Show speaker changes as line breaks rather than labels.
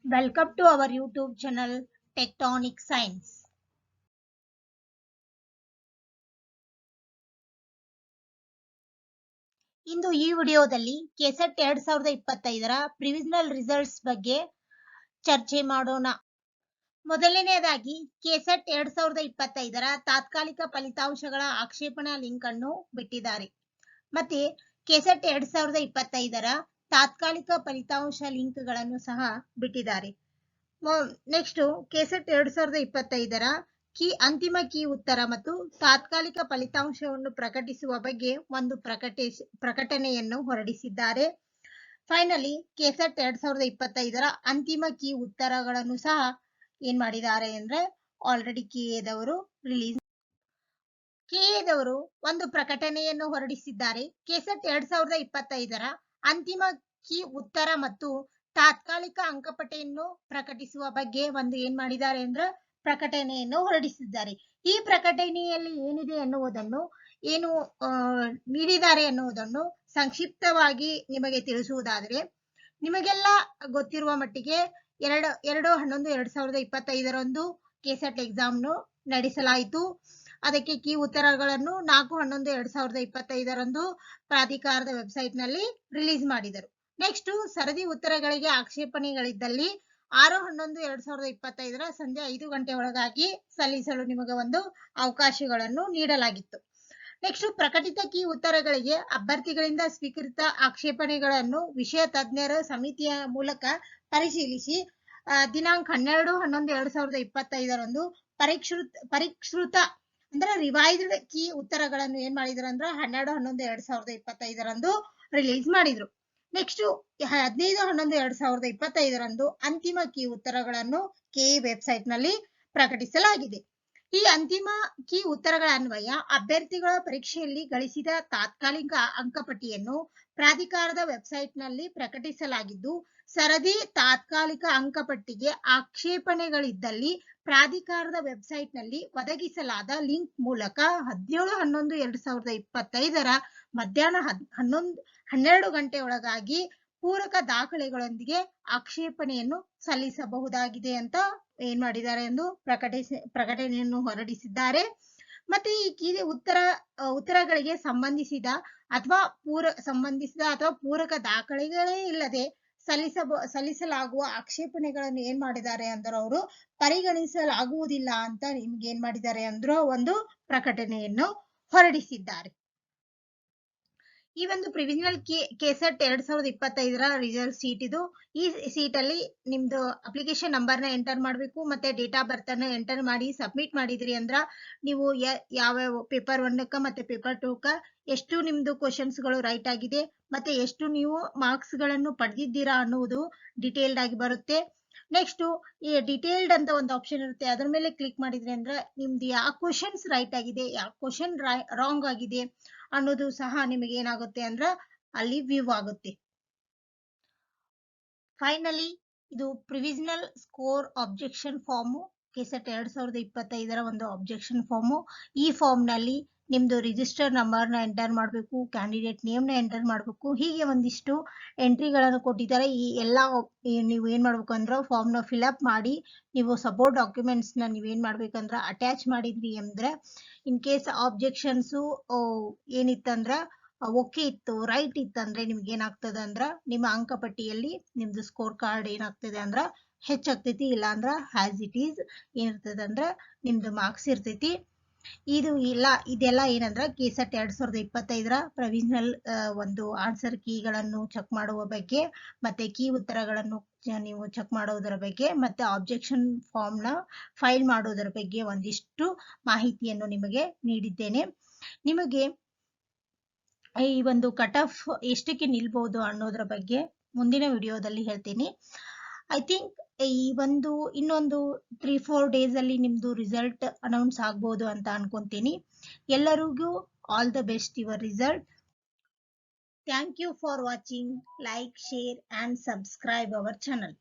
Welcome to our YouTube channel Tectonic Science. ಇಂದು ಈ ವಿಡಿಯೋದಲ್ಲಿ KSET 2025ರ ಪ್ರಿವಿಷನಲ್ results ಬಗ್ಗೆ ಚರ್ಚೆ ಮಾಡೋಣ. ಮೊದಲನೆಯದಾಗಿ ಕೆಸೆಟ್ 2025ರ ತಾತ್ಕಾಲಿಕ ಫಲಿತಾಂಶಗಳ ಆಕ್ಷೇಪಣಾ ಲಿಂಕ್ ಅನ್ನು ಬಿಟ್ಟಿದ್ದಾರೆ. ಮತ್ತೆ ಕೆಸೆಟ್ 2025ರ ತಾತ್ಕಾಲಿಕ ಫಲಿತಾಂಶ ಲಿಂಕ್ಗಳನ್ನು ಸಹ ಬಿಟ್ಟಿದ್ದಾರೆ. ನೆಕ್ಸ್ಟ್ ಕೆಸೆಟ್ 2025ರ ಅಂತಿಮ ಕೀ ಉತ್ತರ ಮತ್ತು ತಾತ್ಕಾಲಿಕ ಫಲಿತಾಂಶವನ್ನು ಪ್ರಕಟಿಸುವ ಬಗ್ಗೆ ಒಂದು ಪ್ರಕಟಣೆಯನ್ನು ಹೊರಡಿಸಿದ್ದಾರೆ. ಫೈನಲಿ ಕೆಸೆಟ್ 2025ರ ಅಂತಿಮ ಕೀ ಉತ್ತರಗಳನ್ನು ಸಹ ಏನ್ ಮಾಡಿದ್ದಾರೆ ಅಂದ್ರೆ ಆಲ್ರೆಡಿ ಕೆಎದವರು ಒಂದು ಪ್ರಕಟಣೆಯನ್ನು ಹೊರಡಿಸಿದ್ದಾರೆ. ಕೆಸೆಟ್ 2025ರ ಅಂತಿಮ ಕೀ ಉತ್ತರ ಮತ್ತು ತಾತ್ಕಾಲಿಕ ಅಂಕಪಟ್ಟಿಯನ್ನು ಪ್ರಕಟಿಸುವ ಬಗ್ಗೆ ಒಂದು ಏನ್ ಮಾಡಿದ್ದಾರೆ ಅಂದ್ರೆ ಪ್ರಕಟಣೆಯನ್ನು ಹೊರಡಿಸಿದ್ದಾರೆ. ಈ ಪ್ರಕಟಣೆಯಲ್ಲಿ ಏನಿದೆ ಎನ್ನುವುದನ್ನು ನೀಡಿದ್ದಾರೆ ಎನ್ನುವುದನ್ನು ಸಂಕ್ಷಿಪ್ತವಾಗಿ ನಿಮಗೆ ತಿಳಿಸುವುದಾದರೆ, ನಿಮಗೆಲ್ಲ ಗೊತ್ತಿರುವ ಮಟ್ಟಿಗೆ 2/11/2025ರಂದು ಕೆಸೆಟ್ ಎಕ್ಸಾಮ್ನು ನಡೆಸಲಾಯಿತು. ಅದಕ್ಕೆ ಕೀ ಉತ್ತರಗಳನ್ನು 4/11/2025ರಂದು ಪ್ರಾಧಿಕಾರದ ವೆಬ್ಸೈಟ್ ನಲ್ಲಿ ರಿಲೀಸ್ ಮಾಡಿದರು. ನೆಕ್ಸ್ಟ್ ಸರದಿ ಉತ್ತರಗಳಿಗೆ ಆಕ್ಷೇಪಣೆಗಳಿದ್ದಲ್ಲಿ 6/11/2025ರ ಸಂಜೆ 5 ಗಂಟೆ ಒಳಗಾಗಿ ಸಲ್ಲಿಸಲು ನಿಮಗೆ ಒಂದು ಅವಕಾಶಗಳನ್ನು ನೀಡಲಾಗಿತ್ತು. ನೆಕ್ಸ್ಟ್ ಪ್ರಕಟಿತ ಕೀ ಉತ್ತರಗಳಿಗೆ ಅಭ್ಯರ್ಥಿಗಳಿಂದ ಸ್ವೀಕೃತ ಆಕ್ಷೇಪಣೆಗಳನ್ನು ವಿಷಯ ತಜ್ಞರ ಸಮಿತಿಯ ಮೂಲಕ ಪರಿಶೀಲಿಸಿ ದಿನಾಂಕ 12/11/2025ರಂದು ಪರಿಷ್ಕೃತ ಅಂದ್ರೆ ರಿವೈಸ್ಡ್ ಕೀ ಉತ್ತರಗಳನ್ನು ಏನ್ ಮಾಡಿದ್ರು ಅಂದ್ರೆ 12/11/2025ರಂದು ರಿಲೀಸ್ ಮಾಡಿದ್ರು. ನೆಕ್ಸ್ಟ್ 15/11/2025ರಂದು ಅಂತಿಮ ಕೀ ಉತ್ತರಗಳನ್ನು ಕೆಇ ವೆಬ್ಸೈಟ್ ನಲ್ಲಿ ಪ್ರಕಟಿಸಲಾಗಿದೆ. ಈ ಅಂತಿಮ ಕೀ ಉತ್ತರಗಳ ಅನ್ವಯ ಅಭ್ಯರ್ಥಿಗಳ ಪರೀಕ್ಷೆಯಲ್ಲಿ ಗಳಿಸಿದ ತಾತ್ಕಾಲಿಕ ಅಂಕಪಟ್ಟಿಯನ್ನು ಪ್ರಾಧಿಕಾರದ ವೆಬ್ಸೈಟ್ ನಲ್ಲಿ ಪ್ರಕಟಿಸಲಾಗಿದ್ದು, ಸರದಿ ತಾತ್ಕಾಲಿಕ ಅಂಕಪಟ್ಟಿಗೆ ಆಕ್ಷೇಪಣೆಗಳಿದ್ದಲ್ಲಿ ಪ್ರಾಧಿಕಾರದ ವೆಬ್ಸೈಟ್ ನಲ್ಲಿ ಒದಗಿಸಲಾದ ಲಿಂಕ್ ಮೂಲಕ 17/11/2025ರ ಮಧ್ಯಾಹ್ನ 12 ಗಂಟೆ ಒಳಗಾಗಿ ಪೂರಕ ದಾಖಲೆಗಳೊಂದಿಗೆ ಆಕ್ಷೇಪಣೆಯನ್ನು ಸಲ್ಲಿಸಬಹುದಾಗಿದೆ ಅಂತ ಏನ್ ಮಾಡಿದ್ದಾರೆ ಎಂದು ಪ್ರಕಟಣೆಯನ್ನು ಹೊರಡಿಸಿದ್ದಾರೆ. ಮತ್ತೆ ಈ ಕೀ ಉತ್ತರಗಳಿಗೆ ಸಂಬಂಧಿಸಿದ ಅಥವಾ ಪೂರಕ ದಾಖಲೆಗಳೇ ಇಲ್ಲದೆ ಸಲ್ಲಿಸಲಾಗುವ ಆಕ್ಷೇಪಣೆಗಳನ್ನು ಏನ್ ಮಾಡಿದ್ದಾರೆ ಅಂದ್ರೆ ಅವರು ಪರಿಗಣಿಸಲಾಗುವುದಿಲ್ಲ ಅಂತ ನಿಮ್ಗೆ ಏನ್ ಮಾಡಿದ್ದಾರೆ ಅಂದ್ರೆ ಒಂದು ಪ್ರಕಟಣೆಯನ್ನು ಹೊರಡಿಸಿದ್ದಾರೆ. ಈ ಒಂದು ಪ್ರಿವಿಷನಲ್ ಕೆಸೆಟ್ 2025ರ ರಿಸಲ್ಟ್ ಶೀಟ್ ಇದು. ಈ ಶೀಟ್ ಅಲ್ಲಿ ನಿಮ್ದು ಅಪ್ಲಿಕೇಶನ್ ನಂಬರ್ನ ಎಂಟರ್ ಮಾಡಬೇಕು, ಮತ್ತೆ ಡೇಟ್ ಆಫ್ ಬರ್ತ್ ಅನ್ನ ಎಂಟರ್ ಮಾಡಿ ಸಬ್ಮಿಟ್ ಮಾಡಿದ್ರಿ ಅಂದ್ರ ನೀವು ಯಾವ ಪೇಪರ್ 1ಕ್ಕ ಮತ್ತೆ ಪೇಪರ್ 2ಕ್ಕ ಎಷ್ಟು ನಿಮ್ದು ಕ್ವಶನ್ಸ್ಗಳು ರೈಟ್ ಆಗಿದೆ ಮತ್ತೆ ಎಷ್ಟು ನೀವು ಮಾರ್ಕ್ಸ್ ಗಳನ್ನು ಪಡೆದಿದ್ದೀರಾ ಅನ್ನುವುದು ಡಿಟೇಲ್ಡ್ ಆಗಿ ಬರುತ್ತೆ. ನೆಕ್ಸ್ಟ್ ಈ ಡಿಟೇಲ್ಡ್ ಅಂತ ಒಂದು ಆಪ್ಷನ್ ಇರುತ್ತೆ, ಅದರ ಮೇಲೆ ಕ್ಲಿಕ್ ಮಾಡಿದ್ರಿ ಅಂದ್ರೆ ನಿಮ್ದು ಯಾವ ಕ್ವಶನ್ಸ್ ರೈಟ್ ಆಗಿದೆ ಯಾವ ಕ್ವಶನ್ ರಾಂಗ್ ಆಗಿದೆ ಅನ್ನೋದು ಸಹ ನಿಮಗೆ ಏನಾಗುತ್ತೆ ಅಂದ್ರೆ ಅಲ್ಲಿ ವ್ಯೂ ಆಗುತ್ತೆ. ಫೈನಲಿ ಇದು ಪ್ರಿವಿಷನಲ್ ಸ್ಕೋರ್ ಅಬ್ಜೆಕ್ಷನ್ ಫಾರ್ಮ್ ಕೆಸೆಟ್ 2025ರ ಒಂದು ಅಬ್ಜೆಕ್ಷನ್ ಫಾರ್ಮ್. ಈ ಫಾರ್ಮ್ ನಲ್ಲಿ ನಿಮ್ದು ರಿಜಿಸ್ಟರ್ ನಂಬರ್ನ ಎಂಟರ್ ಮಾಡಬೇಕು, ಕ್ಯಾಂಡಿಡೇಟ್ ನೇಮ್ನ ಎಂಟರ್ ಮಾಡಬೇಕು, ಹೀಗೆ ಒಂದಿಷ್ಟು ಎಂಟ್ರಿಗಳನ್ನು ಕೊಟ್ಟಿದ್ದಾರೆ. ಈ ಎಲ್ಲ ನೀವು ಏನ್ ಮಾಡ್ಬೇಕು ಅಂದ್ರೆ ಫಾರ್ಮ್ ನ ಫಿಲ್ಅಪ್ ಮಾಡಿ ನೀವು ಸಪೋರ್ಟ್ ಡಾಕ್ಯುಮೆಂಟ್ಸ್ ನ ನೀವೇನ್ ಮಾಡ್ಬೇಕಂದ್ರೆ ಅಟ್ಯಾಚ್ ಮಾಡಿದ್ರಿ ಅಂದ್ರೆ ಇನ್ ಕೇಸ್ ಆಬ್ಜೆಕ್ಷನ್ಸ್ ಏನಿತ್ತಂದ್ರ ಓಕೆ ಇತ್ತು ರೈಟ್ ಇತ್ತಂದ್ರೆ ನಿಮ್ಗೆ ಏನಾಗ್ತದೆ ಅಂದ್ರ ನಿಮ್ಮ ಅಂಕಪಟ್ಟಿಯಲ್ಲಿ ನಿಮ್ದು ಸ್ಕೋರ್ ಕಾರ್ಡ್ ಏನಾಗ್ತದೆ ಅಂದ್ರ ಹೆಚ್ಚಾಗ್ತೈತಿ, ಇಲ್ಲ ಅಂದ್ರ ಹ್ಯಾಸ್ ಇಟ್ ಈಸ್ ಏನಿರ್ತದೆ ಅಂದ್ರ ನಿಮ್ದು ಮಾರ್ಕ್ಸ್ ಇರ್ತೈತಿ. ಇದೆಲ್ಲ ಏನಂದ್ರ ಕೆಸೆಟ್ 2025ರ ಪ್ರೊವಿಷನಲ್ ಒಂದು ಆನ್ಸರ್ ಕೀಗಳನ್ನು ಚೆಕ್ ಮಾಡುವ ಬಗ್ಗೆ ಮತ್ತೆ ಕೀ ಉತ್ತರಗಳನ್ನು ನೀವು ಚೆಕ್ ಮಾಡೋದರ ಬಗ್ಗೆ ಮತ್ತೆ ಆಬ್ಜೆಕ್ಷನ್ ಫಾರ್ಮ್ ನ ಫೈಲ್ ಮಾಡೋದರ ಬಗ್ಗೆ ಒಂದಿಷ್ಟು ಮಾಹಿತಿಯನ್ನು ನಿಮಗೆ ನೀಡಿದ್ದೇನೆ. ನಿಮಗೆ ಈ ಒಂದು ಕಟ್ ಆಫ್ ಎಷ್ಟಕ್ಕೆ ನಿಲ್ಬಹುದು ಅನ್ನೋದ್ರ ಬಗ್ಗೆ ಮುಂದಿನ ವಿಡಿಯೋದಲ್ಲಿ ಹೇಳ್ತೀನಿ. ಐ ಥಿಂಕ್ ಈ ಒಂದು ಇನ್ನೊಂದು 3-4 ಡೇಸ್ ಅಲ್ಲಿ ನಿಮ್ದು ರಿಸಲ್ಟ್ ಅನೌನ್ಸ್ ಆಗ್ಬಹುದು ಅಂತ ಅನ್ಕೊಂತೀನಿ. ಎಲ್ಲರಿಗೂ all the best your result. Thank you for watching. Like, share and subscribe our channel.